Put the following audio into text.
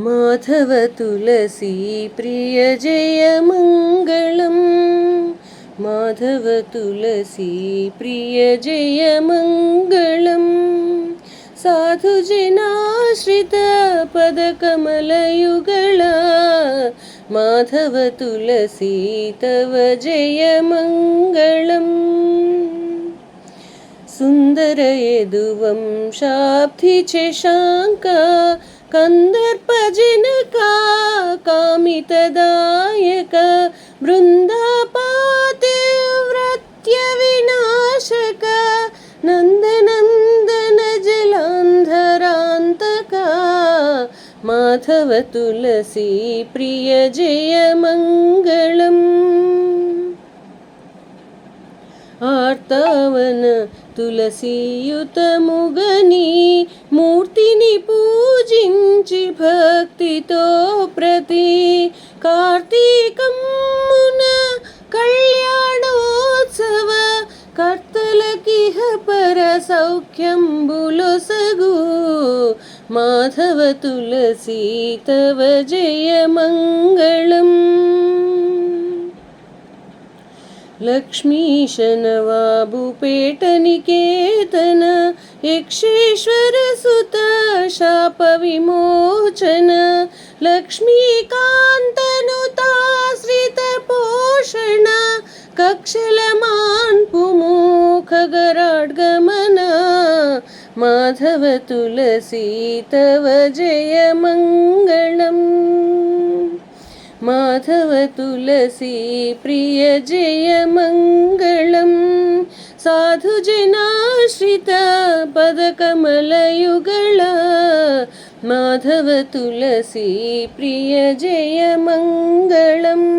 माधव तुलसी प्रिय जय मङ्गलम् माधव तुलसी प्रिय जय मङ्गलम् साधुजनाश्रित पदकमलयुगला माधव तुलसी तव जय मङ्गलम् सुन्दर यदुवंशाब्धिशशाङ्का कंदर्पजनका कामितदायक बृन्दापातिव्रत्यविनाशक नन्दनन्दन जलान्धरान्तका माधव तुलसी प्रिय जय मङ्गलम् आर्तावन तुलसीयुतमुगनी मूर्तिनि पूजिंचि भक्तितो प्रति कार्तीकम्मुन कल्याणोत्सव कर्तलकिह पर सौख्यंबुलొసగు माधव तुलसी तव जय मंगलम् लक्ष्मीशनवाबुपेटनिकेतन यक्षेश्वर सुत शाप विमोचन लक्ष्मीकान्तनुताश्रित पोषण कक्षलमान् पुमुख गराड्गमन माधव तुलसी तव जय मंगलम् माधव तुलसी प्रिय जय मङ्गलम् साधुजनाश्रित पदकमलयुगला माधव तुलसी प्रिय जय मङ्गलम्।